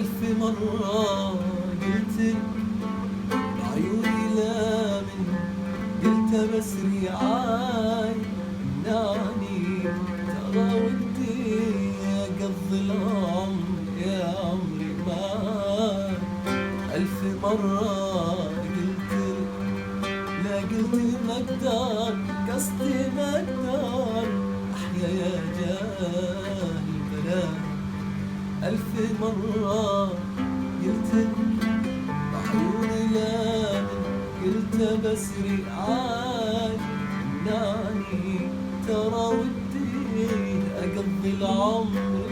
ألف مرة قلت بعيوني لا من قلت بس ريعاي ناني ترى ودي أقضي العمر يا عمري معاك. ألف مرة قلت لا قلت ما أقدر قصدي ما أقدر أحيا يا جاهل البلاد. ألف مرة قلت بعيوني لا قلت بس ريعاي ناني ترى ودي أقضي العمر